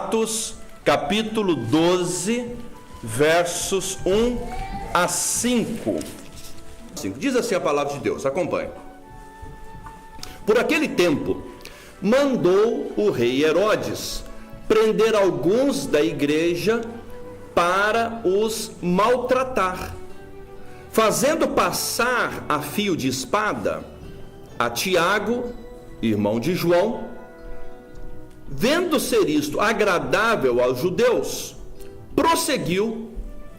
Atos, capítulo 12, versos 1 a 5. Diz assim a palavra de Deus, acompanhe. Por aquele tempo, mandou o rei Herodes prender alguns da igreja para os maltratar, fazendo passar a fio de espada a Tiago, irmão de João. Vendo ser isto agradável aos judeus, prosseguiu,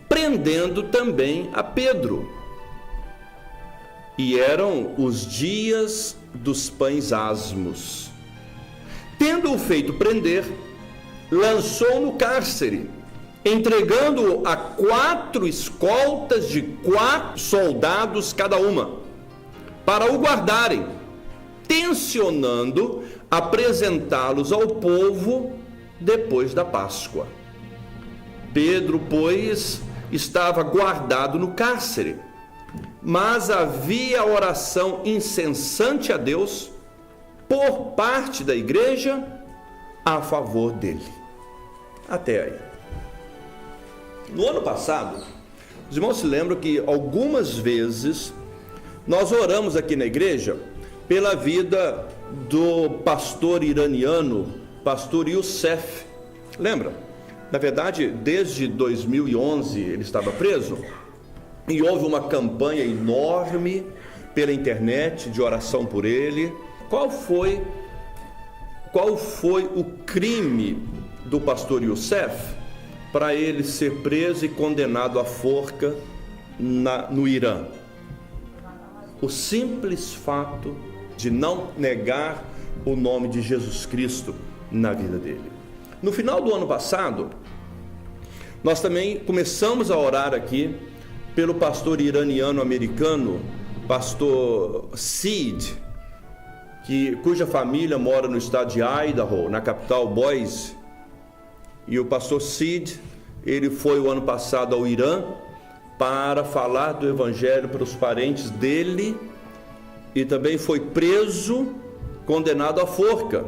prendendo também a Pedro. E eram os dias dos pães asmos. Tendo-o feito prender, lançou no cárcere, entregando-o a 4 escoltas de 4 soldados cada uma, para o guardarem, tencionando apresentá-los ao povo depois da Páscoa. Pedro, pois, estava guardado no cárcere, mas havia oração incessante a Deus por parte da igreja a favor dele. Até aí. No ano passado, os irmãos se lembram que algumas vezes nós oramos aqui na igreja pela vida do pastor iraniano, pastor Youssef. Lembra? Na verdade, desde 2011 ele estava preso e houve uma campanha enorme pela internet de oração por ele. Qual foi o crime do pastor Youssef para ele ser preso e condenado à forca no Irã? O simples fato de não negar o nome de Jesus Cristo na vida dele. No final do ano passado, nós também começamos a orar aqui pelo pastor iraniano-americano, pastor Sid, cuja família mora no estado de Idaho, na capital Boise. E o pastor Sid, ele foi o ano passado ao Irã para falar do evangelho para os parentes dele e também foi preso, condenado à forca.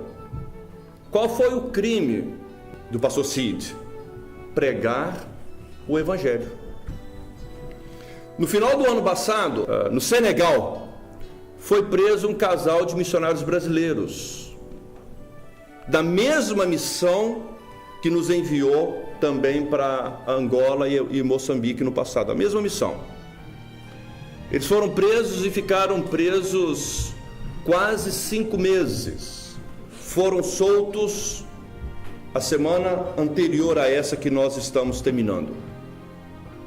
Qual foi o crime do pastor Sid? Pregar o evangelho. No final do ano passado, no Senegal, foi preso um casal de missionários brasileiros, da mesma missão que nos enviou também para Angola e Moçambique no passado, a mesma missão. Eles foram presos e ficaram presos quase 5 meses. Foram soltos a semana anterior a essa que nós estamos terminando.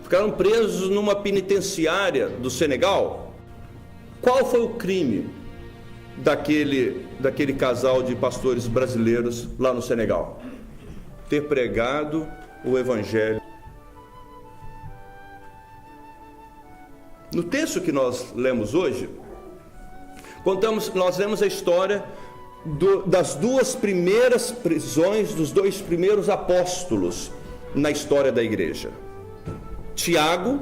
Ficaram presos numa penitenciária do Senegal. Qual foi o crime daquele casal de pastores brasileiros lá no Senegal? Ter pregado o evangelho. No texto que nós lemos hoje, nós lemos a história das 2 primeiras prisões dos 2 primeiros apóstolos na história da igreja, Tiago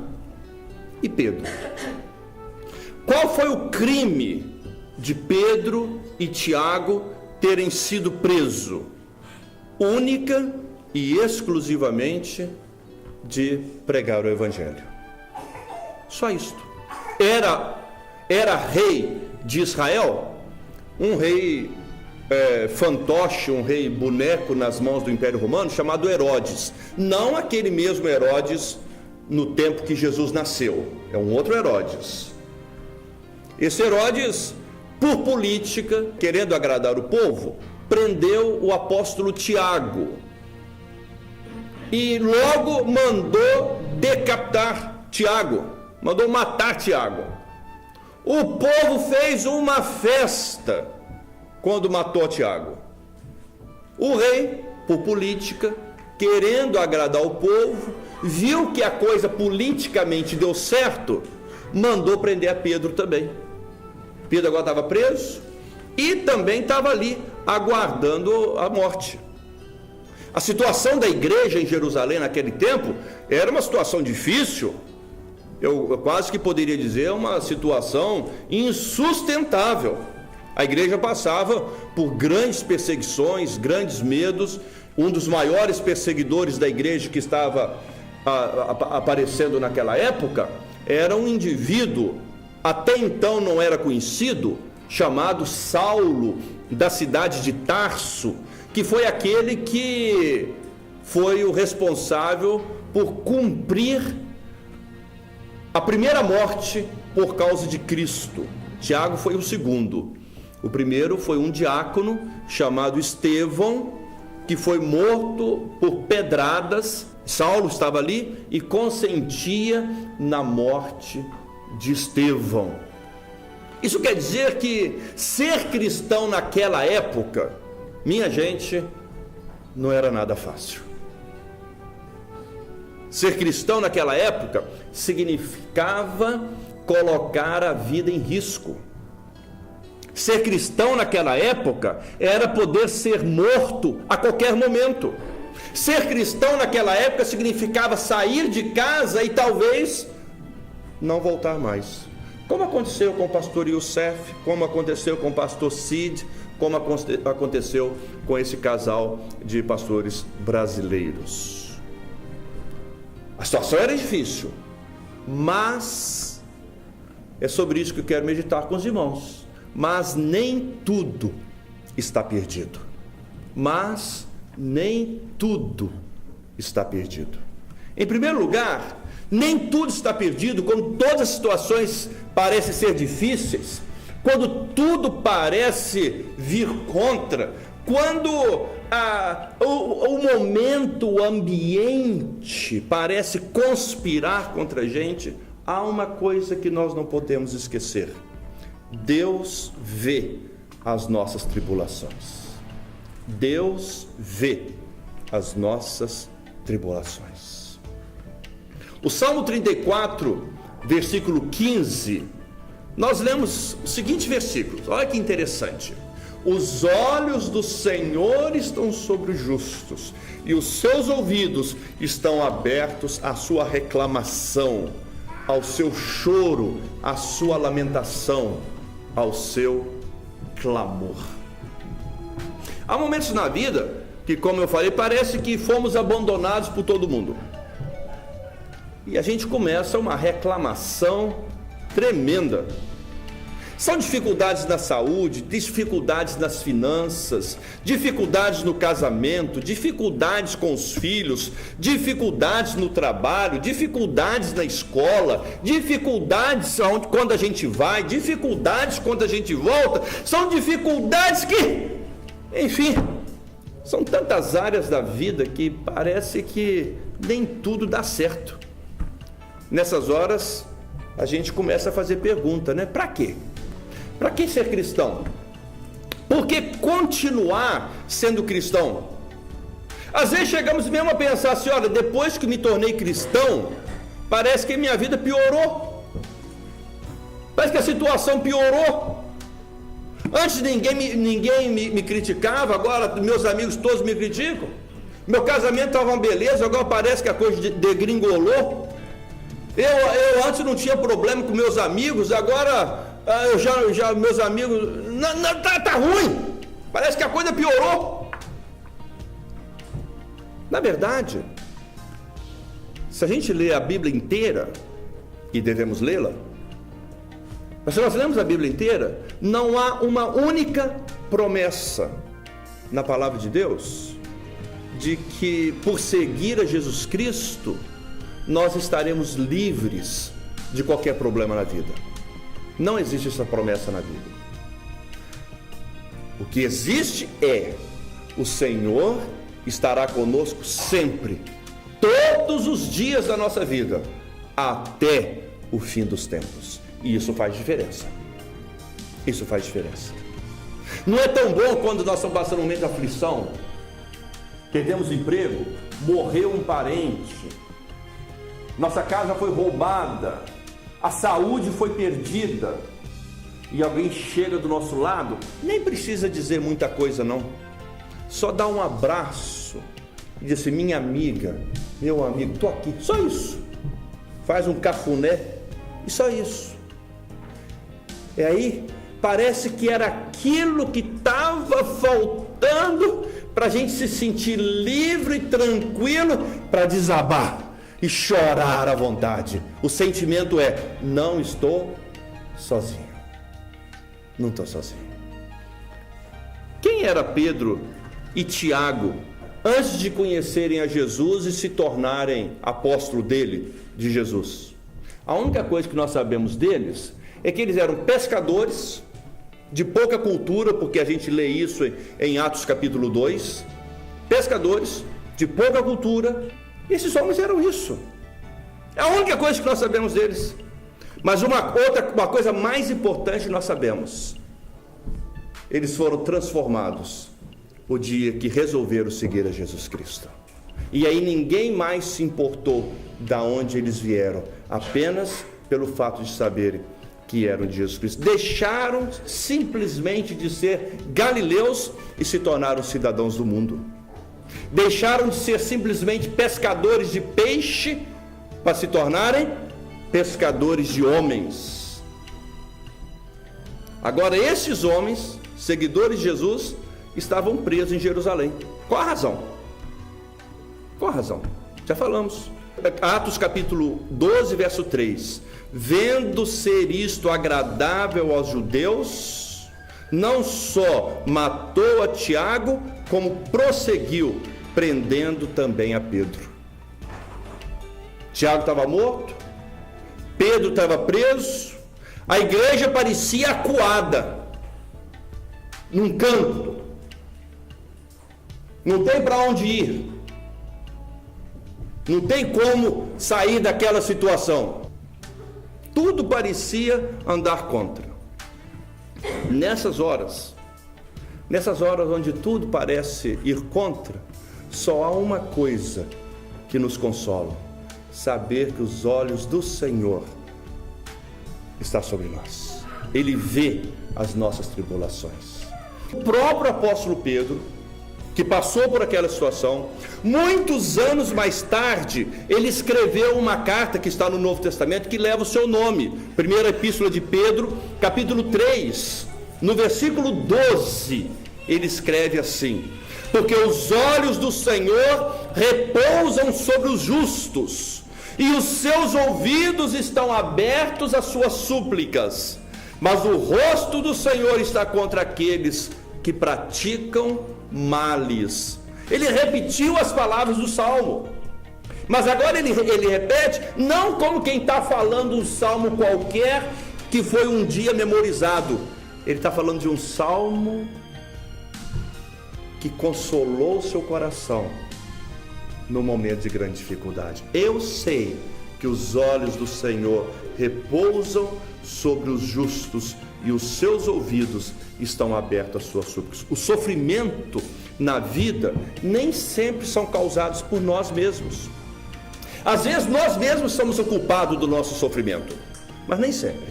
e Pedro. Qual foi o crime de Pedro e Tiago terem sido presos? Única e exclusivamente de pregar o evangelho. Só isto. Era rei de Israel, um rei fantoche, um rei boneco nas mãos do Império Romano, chamado Herodes. Não aquele mesmo Herodes no tempo que Jesus nasceu, é um outro Herodes. Esse Herodes, por política, querendo agradar o povo, prendeu o apóstolo Tiago e logo mandou decapitar Tiago, mandou matar Tiago. O povo fez uma festa quando matou Tiago. O rei, por política, querendo agradar o povo, viu que a coisa politicamente deu certo, mandou prender a Pedro também. Pedro agora estava preso e também estava ali aguardando a morte. A situação da igreja em Jerusalém naquele tempo era uma situação difícil. Eu quase que poderia dizer uma situação insustentável. A igreja passava por grandes perseguições, grandes medos, um dos maiores perseguidores da igreja que estava aparecendo naquela época, era um indivíduo, até então não era conhecido, chamado Saulo, da cidade de Tarso, que foi aquele que foi o responsável por cumprir a primeira morte por causa de Cristo. Tiago foi o segundo. O primeiro foi um diácono chamado Estevão, que foi morto por pedradas. Saulo estava ali e consentia na morte de Estevão. Isso quer dizer que ser cristão naquela época, minha gente, não era nada fácil. Ser cristão naquela época significava colocar a vida em risco. Ser cristão naquela época era poder ser morto a qualquer momento. Ser cristão naquela época significava sair de casa e talvez não voltar mais. Como aconteceu com o pastor Youssef, como aconteceu com o pastor Cid, como aconteceu com esse casal de pastores brasileiros. A situação era difícil, mas é sobre isso que eu quero meditar com os irmãos. Mas nem tudo está perdido. Mas nem tudo está perdido. Em primeiro lugar, nem tudo está perdido quando todas as situações parecem ser difíceis, quando tudo parece vir contra, quando o momento, o ambiente parece conspirar contra a gente. Há uma coisa que nós não podemos esquecer: Deus vê as nossas tribulações. Deus vê as nossas tribulações. O Salmo 34, versículo 15, nós lemos o seguinte versículo, olha que interessante: os olhos do Senhor estão sobre os justos, e os seus ouvidos estão abertos à sua reclamação, ao seu choro, à sua lamentação, ao seu clamor. Há momentos na vida que, como eu falei, parece que fomos abandonados por todo mundo. E a gente começa uma reclamação tremenda. São dificuldades na saúde, dificuldades nas finanças, dificuldades no casamento, dificuldades com os filhos, dificuldades no trabalho, dificuldades na escola, dificuldades quando a gente vai, dificuldades quando a gente volta. São dificuldades que, enfim, são tantas áreas da vida que parece que nem tudo dá certo. Nessas horas, a gente começa a fazer pergunta, né? Para quê? Para que ser cristão? Por que continuar sendo cristão? Às vezes chegamos mesmo a pensar assim: olha, depois que me tornei cristão, parece que minha vida piorou. Parece que a situação piorou. Antes ninguém me criticava, agora meus amigos todos me criticam. Meu casamento estava uma beleza, agora parece que a coisa degringolou. Eu antes não tinha problema com meus amigos, agora meus amigos, tá ruim, parece que a coisa piorou. Na verdade, se a gente lê a Bíblia inteira, e devemos lê-la, mas se nós lemos a Bíblia inteira, não há uma única promessa na palavra de Deus de que por seguir a Jesus Cristo nós estaremos livres de qualquer problema na vida. Não existe essa promessa na Bíblia. O que existe é: o Senhor estará conosco sempre, todos os dias da nossa vida, até o fim dos tempos. E isso faz diferença. Isso faz diferença. Não é tão bom quando nós estamos passando um momento de aflição, perdemos emprego, morreu um parente, nossa casa foi roubada, a saúde foi perdida, e alguém chega do nosso lado, nem precisa dizer muita coisa não, só dá um abraço e diz assim: minha amiga, meu amigo, estou aqui, só isso. Faz um cafuné e só isso. E aí parece que era aquilo que estava faltando para a gente se sentir livre e tranquilo para desabar e chorar à vontade. O sentimento é: não estou sozinho. Não estou sozinho. Quem era Pedro e Tiago antes de conhecerem a Jesus e se tornarem apóstolo dele, de Jesus? A única coisa que nós sabemos deles é que eles eram pescadores de pouca cultura, porque a gente lê isso em Atos capítulo 2, pescadores de pouca cultura. Esses homens eram isso. É a única coisa que nós sabemos deles. Mas uma coisa mais importante nós sabemos: eles foram transformados o dia que resolveram seguir a Jesus Cristo. E aí ninguém mais se importou de onde eles vieram, apenas pelo fato de saberem que eram de Jesus Cristo. Deixaram simplesmente de ser galileus e se tornaram cidadãos do mundo. Deixaram de ser simplesmente pescadores de peixe para se tornarem pescadores de homens. Agora, esses homens, seguidores de Jesus, estavam presos em Jerusalém. Qual a razão? Qual a razão? Já falamos. Atos capítulo 12, verso 3. Vendo ser isto agradável aos judeus, não só matou a Tiago, como prosseguiu, prendendo também a Pedro. Tiago estava morto, Pedro estava preso, a igreja parecia acuada, num canto, não tem para onde ir, não tem como sair daquela situação. Tudo parecia andar contra. Nessas horas onde tudo parece ir contra, só há uma coisa que nos consola: saber que os olhos do Senhor estão sobre nós. Ele vê as nossas tribulações. O próprio apóstolo Pedro, que passou por aquela situação, muitos anos mais tarde, ele escreveu uma carta que está no Novo Testamento, que leva o seu nome. Primeira Epístola de Pedro, capítulo 3, no versículo 12, ele escreve assim: porque os olhos do Senhor repousam sobre os justos, e os seus ouvidos estão abertos às suas súplicas, mas o rosto do Senhor está contra aqueles que praticam males. Ele repetiu as palavras do Salmo, mas agora ele repete, não como quem está falando um salmo qualquer que foi um dia memorizado. Ele está falando de um salmo que consolou seu coração no momento de grande dificuldade. Eu sei que os olhos do Senhor repousam sobre os justos e os seus ouvidos estão abertos às suas súplicas. O sofrimento na vida nem sempre são causados por nós mesmos. Às vezes nós mesmos somos o culpado do nosso sofrimento, mas nem sempre.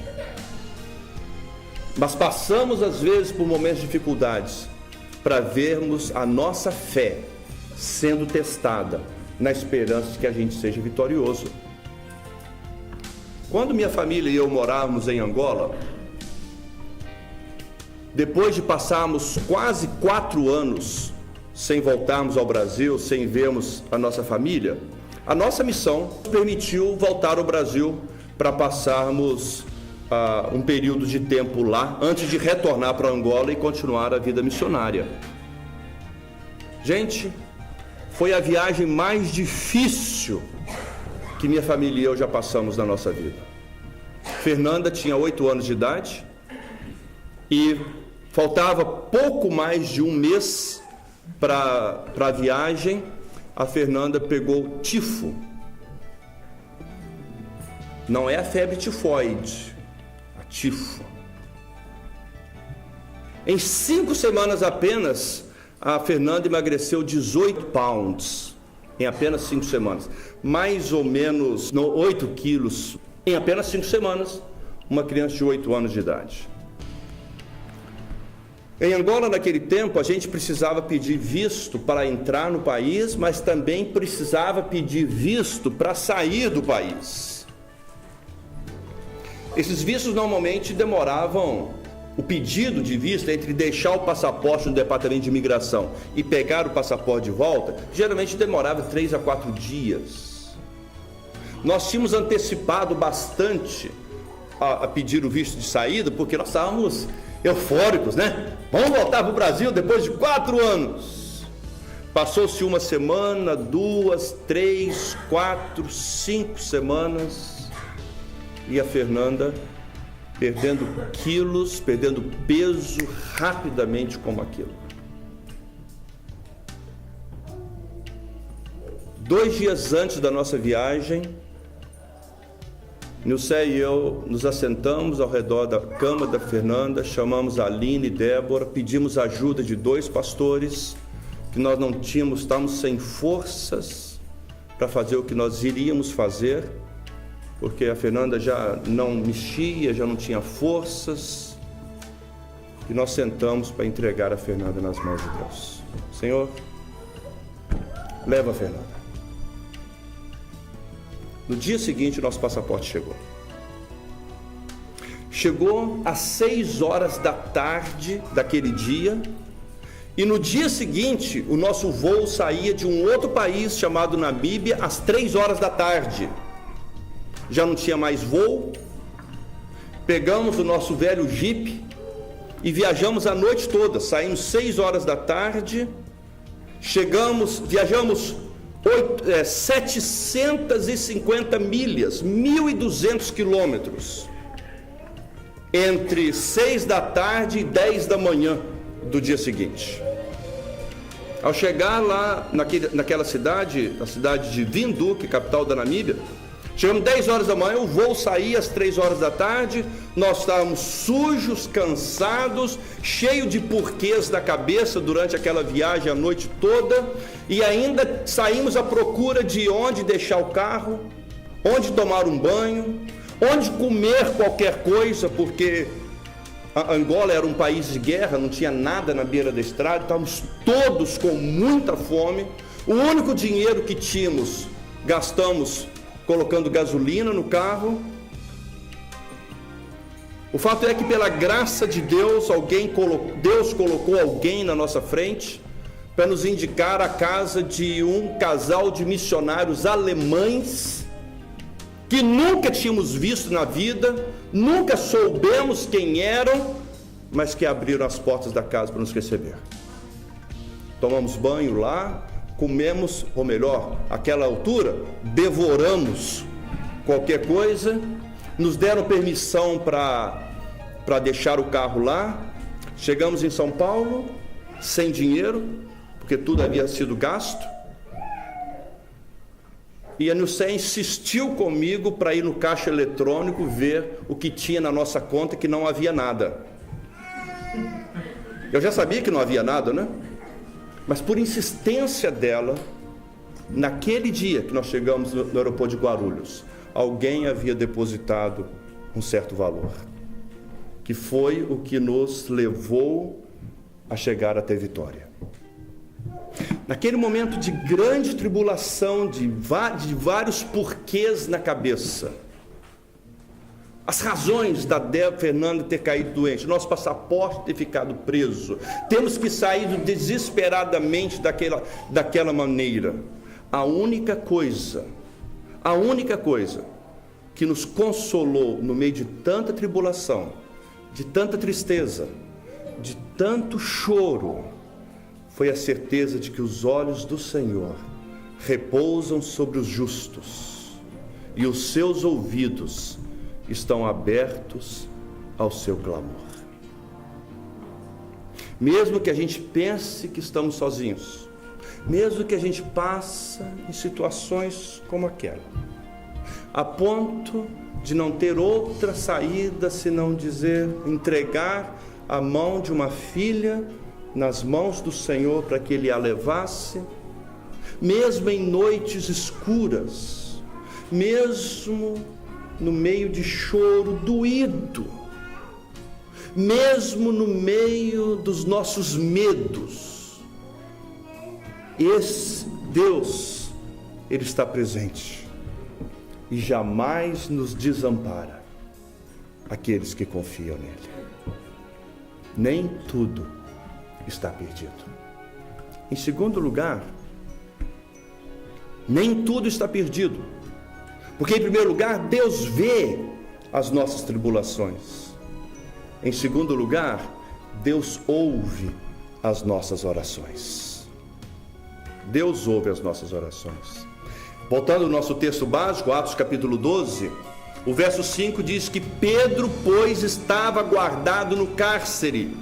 Mas passamos às vezes por momentos de dificuldades para vermos a nossa fé sendo testada, na esperança de que a gente seja vitorioso. Quando minha família e eu morávamos em Angola, depois de passarmos quase 4 anos sem voltarmos ao Brasil, sem vermos a nossa família, a nossa missão permitiu voltar ao Brasil para passarmos um período de tempo lá, antes de retornar para Angola e continuar a vida missionária. Gente, foi a viagem mais difícil que minha família e eu já passamos na nossa vida. Fernanda tinha 8 anos de idade e faltava pouco mais de um mês para a viagem. A Fernanda pegou tifo. Não é a febre tifoide, a tifo. Em 5 semanas apenas, a Fernanda emagreceu 18 pounds. Em apenas 5 semanas. Mais ou menos 8 quilos. Em apenas 5 semanas, uma criança de 8 anos de idade. Em Angola, naquele tempo, a gente precisava pedir visto para entrar no país, mas também precisava pedir visto para sair do país. Esses vistos normalmente demoravam o pedido de visto, entre deixar o passaporte no departamento de imigração e pegar o passaporte de volta, geralmente demorava 3 a 4 dias. Nós tínhamos antecipado bastante a pedir o visto de saída, porque nós estávamos eufóricos, né? Vamos voltar para o Brasil depois de 4 anos. Passou-se 1 semana, 2, 3, 4, 5 semanas, e a Fernanda perdendo quilos, perdendo peso rapidamente como aquilo. 2 dias antes da nossa viagem, Nilce e eu nos assentamos ao redor da cama da Fernanda, chamamos a Aline e Débora, pedimos a ajuda de 2 pastores, que nós não tínhamos, estávamos sem forças para fazer o que nós iríamos fazer, porque a Fernanda já não mexia, já não tinha forças, e nós sentamos para entregar a Fernanda nas mãos de Deus. Senhor, leva a Fernanda. No dia seguinte, nosso passaporte chegou. Chegou às 6 horas da tarde daquele dia, e no dia seguinte, o nosso voo saía de um outro país chamado Namíbia às 3 horas da tarde. Já não tinha mais voo. Pegamos o nosso velho Jeep e viajamos a noite toda. Saímos 6 horas da tarde, viajamos 750 milhas, 1.200 quilômetros, entre 6 da tarde e 10 da manhã do dia seguinte. Ao chegar lá naquela cidade, a cidade de Windhoek, capital da Namíbia, chegamos 10 horas da manhã, o voo saía às 3 horas da tarde, nós estávamos sujos, cansados, cheios de porquês da cabeça durante aquela viagem a noite toda, e ainda saímos à procura de onde deixar o carro, onde tomar um banho, onde comer qualquer coisa, porque a Angola era um país de guerra, não tinha nada na beira da estrada, estávamos todos com muita fome. O único dinheiro que tínhamos, gastamos colocando gasolina no carro. O fato é que, pela graça de Deus, Deus colocou alguém na nossa frente para nos indicar a casa de um casal de missionários alemães que nunca tínhamos visto na vida, nunca soubemos quem eram, mas que abriram as portas da casa para nos receber. Tomamos banho lá, comemos, ou melhor, àquela altura, devoramos qualquer coisa, nos deram permissão para deixar o carro lá. Chegamos em São Paulo, sem dinheiro, porque tudo havia sido gasto, e a Nilce insistiu comigo para ir no caixa eletrônico ver o que tinha na nossa conta, que não havia nada. Eu já sabia que não havia nada, né? Mas por insistência dela, naquele dia que nós chegamos no aeroporto de Guarulhos, alguém havia depositado um certo valor, que foi o que nos levou a chegar até Vitória. Naquele momento de grande tribulação, de vários porquês na cabeça, as razões da Fernanda ter caído doente, nosso passaporte ter ficado preso, temos que sair desesperadamente daquela maneira. A única coisa que nos consolou no meio de tanta tribulação, de tanta tristeza, de tanto choro, foi a certeza de que os olhos do Senhor repousam sobre os justos e os seus ouvidos estão abertos ao seu clamor. Mesmo que a gente pense que estamos sozinhos, mesmo que a gente passe em situações como aquela, a ponto de não ter outra saída senão entregar a mão de uma filha nas mãos do Senhor para que Ele a levasse, mesmo em noites escuras, mesmo no meio de choro doído, mesmo no meio dos nossos medos, esse Deus, Ele está presente e jamais nos desampara aqueles que confiam nele. nem tudo está perdido. Em segundo lugar, nem tudo está perdido, porque em primeiro lugar, Deus vê as nossas tribulações. Em segundo lugar, Deus ouve as nossas orações. Deus ouve as nossas orações. Voltando ao nosso texto básico, Atos capítulo 12, o verso 5 diz que Pedro, pois, estava guardado no cárcere.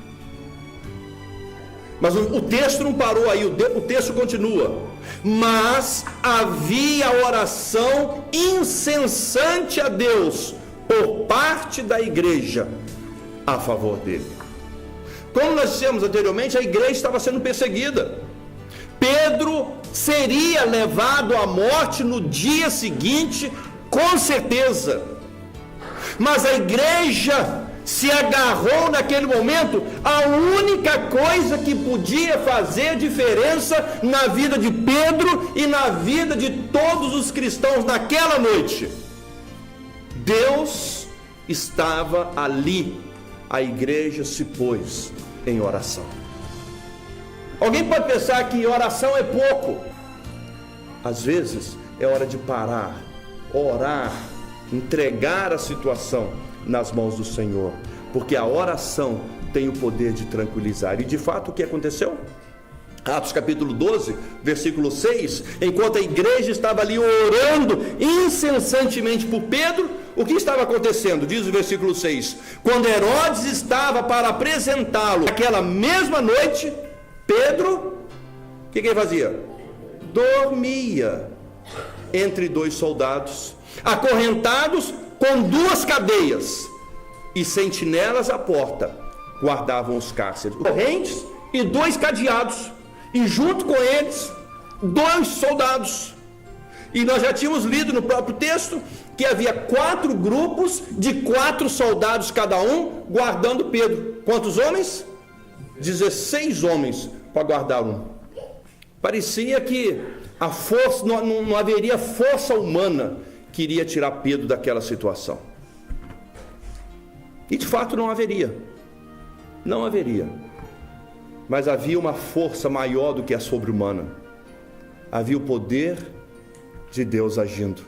Mas o texto não parou aí, o texto continua. Mas havia oração incessante a Deus por parte da igreja a favor dele. Como nós dissemos anteriormente, a igreja estava sendo perseguida. Pedro seria levado à morte no dia seguinte, com certeza. Mas a igreja se agarrou naquele momento a única coisa que podia fazer diferença na vida de Pedro e na vida de todos os cristãos naquela noite. Deus estava ali, a igreja se pôs em oração. Alguém pode pensar que oração é pouco. Às vezes é hora de parar, orar, entregar a situação nas mãos do Senhor, porque a oração tem o poder de tranquilizar. E de fato o que aconteceu? Atos capítulo 12, versículo 6, enquanto a igreja estava ali orando incessantemente por Pedro, o que estava acontecendo? Diz o versículo 6, quando Herodes estava para apresentá-lo aquela mesma noite, Pedro, o que ele fazia? Dormia entre dois soldados, acorrentados com duas cadeias, e sentinelas à porta guardavam os cárceres, correntes e dois cadeados, e junto com eles 2 soldados. E nós já tínhamos lido no próprio texto que havia 4 grupos de 4 soldados cada um guardando Pedro. Quantos homens? 16 homens para guardar um. Parecia que a força, não haveria força humana que iria tirar Pedro daquela situação. E de fato não haveria. Não haveria. Mas havia uma força maior do que a sobre-humana. Havia o poder de Deus agindo,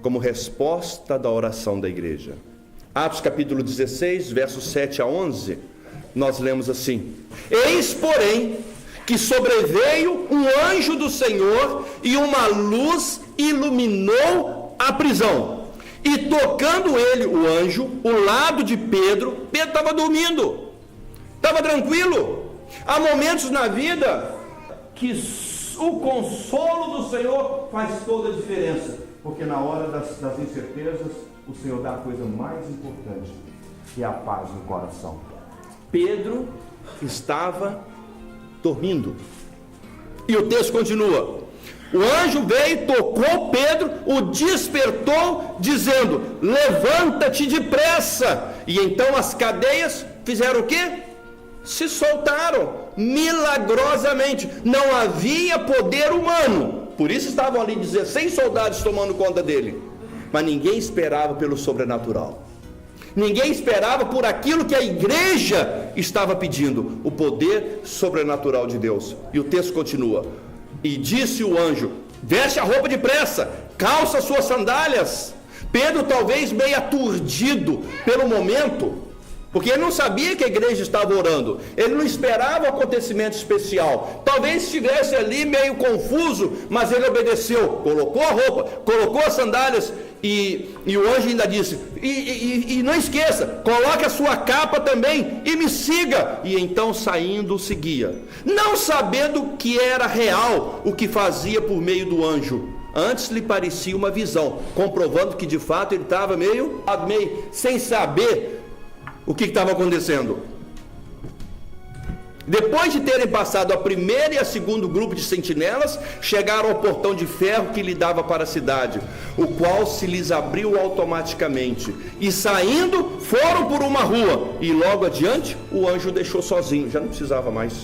como resposta da oração da igreja. Atos capítulo 16, versos 7 a 11, nós lemos assim: eis, porém, que sobreveio um anjo do Senhor, e uma luz iluminou a prisão. E tocando ele, o anjo, o lado de Pedro, Pedro estava dormindo, estava tranquilo. Há momentos na vida que o consolo do Senhor faz toda a diferença, porque na hora das incertezas, o Senhor dá a coisa mais importante, que é a paz no coração. Pedro estava dormindo, e o texto continua: o anjo veio, tocou Pedro, o despertou, dizendo: levanta-te depressa. E então as cadeias fizeram o quê? Se soltaram milagrosamente. Não havia poder humano, por isso estavam ali 16 soldados tomando conta dele. Mas ninguém esperava pelo sobrenatural, ninguém esperava por aquilo que a igreja estava pedindo, o poder sobrenatural de Deus. E o texto continua: e disse o anjo: veste a roupa depressa, calça suas sandálias. Pedro, talvez meio aturdido pelo momento, porque ele não sabia que a igreja estava orando, ele não esperava um acontecimento especial, talvez estivesse ali meio confuso, mas ele obedeceu, colocou a roupa, colocou as sandálias, e o anjo ainda disse: e não esqueça, coloque a sua capa também e me siga. E então, saindo, o seguia, não sabendo que era real o que fazia por meio do anjo. Antes lhe parecia uma visão, comprovando que de fato ele estava meio sem saber o que estava acontecendo. Depois de terem passado a primeira e a segundo grupo de sentinelas, chegaram ao portão de ferro que lidava para a cidade, o qual se lhes abriu automaticamente, e saindo foram por uma rua, e logo adiante o anjo deixou sozinho, já não precisava mais.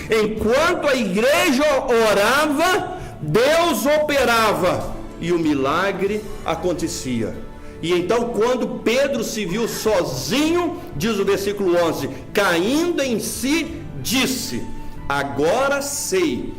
Enquanto a igreja orava, Deus operava, e o milagre acontecia. E então, quando Pedro se viu sozinho, diz o versículo 11, caindo em si, disse: agora sei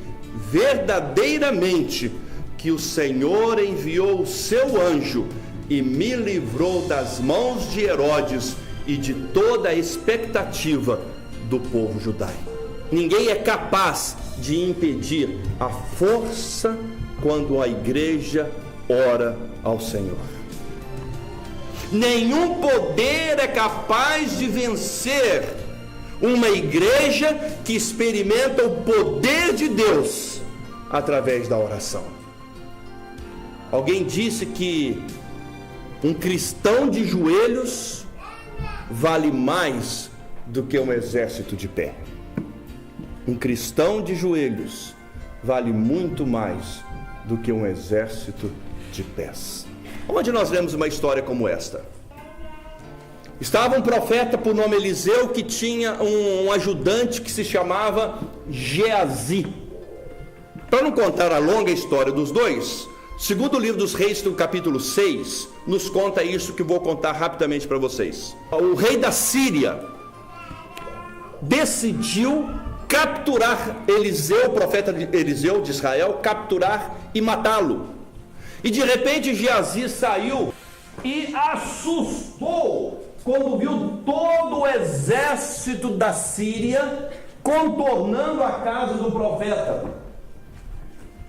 verdadeiramente que o Senhor enviou o seu anjo e me livrou das mãos de Herodes e de toda a expectativa do povo judaico. Ninguém é capaz de impedir a força quando a igreja ora ao Senhor. Nenhum poder é capaz de vencer uma igreja que experimenta o poder de Deus através da oração. Alguém disse que um cristão de joelhos vale mais do que um exército de pé. Um cristão de joelhos vale muito mais do que um exército de pés. Onde nós lemos uma história como esta? Estava um profeta por nome Eliseu que tinha um ajudante que se chamava Geazi. Para não contar a longa história dos dois, segundo o livro dos Reis, no capítulo 6, nos conta isso que vou contar rapidamente para vocês. O rei da Síria decidiu capturar Eliseu, o profeta Eliseu de Israel, capturar e matá-lo. E de repente Geazi saiu e assustou quando viu todo o exército da Síria contornando a casa do profeta.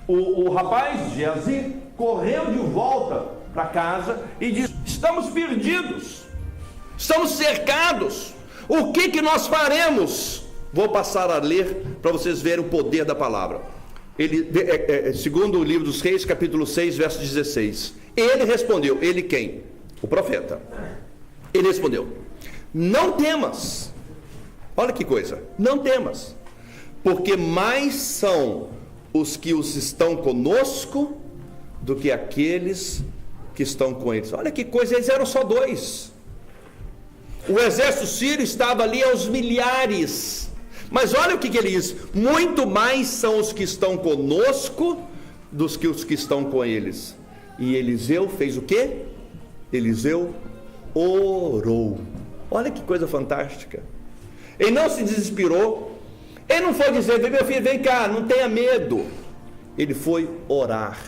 O rapaz, Geazi, correu de volta para casa e disse: estamos perdidos, estamos cercados, o que nós faremos? Vou passar a ler para vocês verem o poder da palavra. Segundo o livro dos Reis, capítulo 6, verso 16. Ele respondeu, ele quem? O profeta. Ele respondeu: não temas. Olha que coisa, não temas, porque mais são os que estão conosco do que aqueles que estão com eles. Olha que coisa, eles eram só dois. O exército sírio estava ali aos milhares. Mas olha o que ele diz: muito mais são os que estão conosco do que os que estão com eles. E Eliseu fez o quê? Eliseu orou. Olha que coisa fantástica. Ele não se desesperou. Ele não foi dizer: meu filho, vem cá, não tenha medo. Ele foi orar.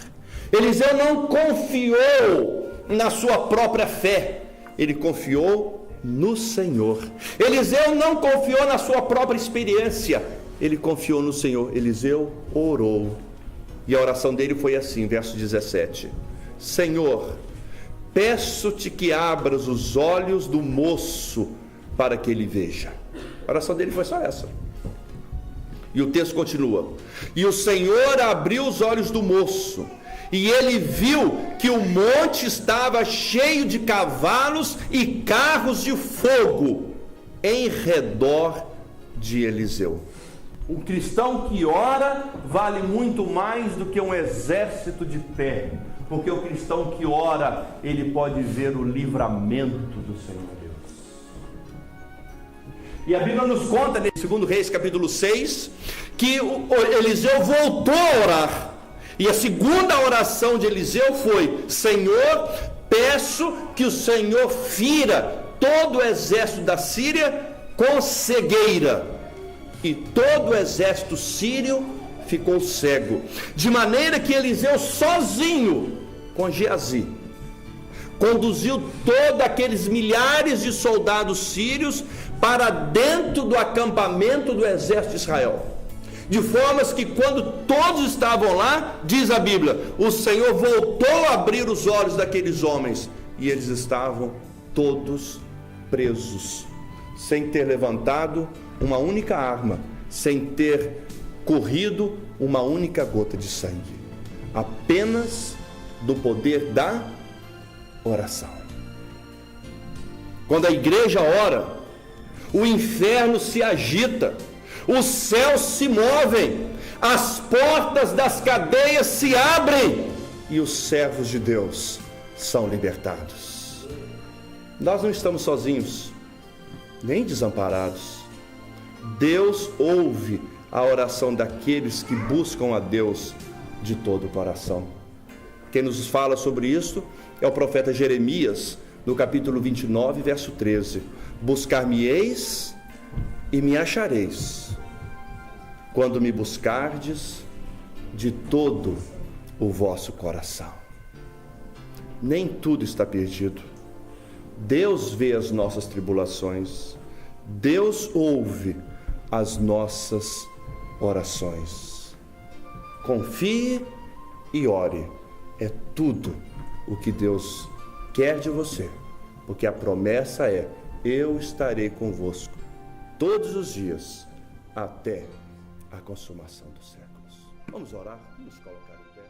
Eliseu não confiou na sua própria fé. Ele confiou no Senhor. Eliseu não confiou na sua própria experiência. Ele confiou no Senhor. Eliseu orou. E a oração dele foi assim, verso 17: Senhor, peço-te que abras os olhos do moço para que ele veja. A oração dele foi só essa. E o texto continua: e o Senhor abriu os olhos do moço, e ele viu que o monte estava cheio de cavalos e carros de fogo em redor de Eliseu. Um cristão que ora vale muito mais do que um exército de pé, porque o cristão que ora, ele pode ver o livramento do Senhor Deus. E a Bíblia nos conta, em 2 Reis capítulo 6, que Eliseu voltou a orar. E a segunda oração de Eliseu foi: Senhor, peço que o Senhor fira todo o exército da Síria com cegueira. E todo o exército sírio ficou cego, de maneira que Eliseu sozinho, com Geazi, conduziu todos aqueles milhares de soldados sírios para dentro do acampamento do exército de Israel, de formas que quando todos estavam lá, diz a Bíblia, o Senhor voltou a abrir os olhos daqueles homens, e eles estavam todos presos, sem ter levantado uma única arma, sem ter corrido uma única gota de sangue, apenas do poder da oração. Quando a igreja ora, o inferno se agita, os céus se movem, as portas das cadeias se abrem e os servos de Deus são libertados. Nós não estamos sozinhos, nem desamparados. Deus ouve a oração daqueles que buscam a Deus de todo o coração. Quem nos fala sobre isso É o profeta Jeremias, no capítulo 29, verso 13. Buscar-me-eis e me achareis, quando me buscardes de todo o vosso coração. Nem tudo está perdido. Deus vê as nossas tribulações. Deus ouve as nossas orações. Confie e ore. É tudo o que Deus quer de você, porque a promessa é: eu estarei convosco todos os dias até a consumação dos séculos. Vamos orar, vamos colocar em pé.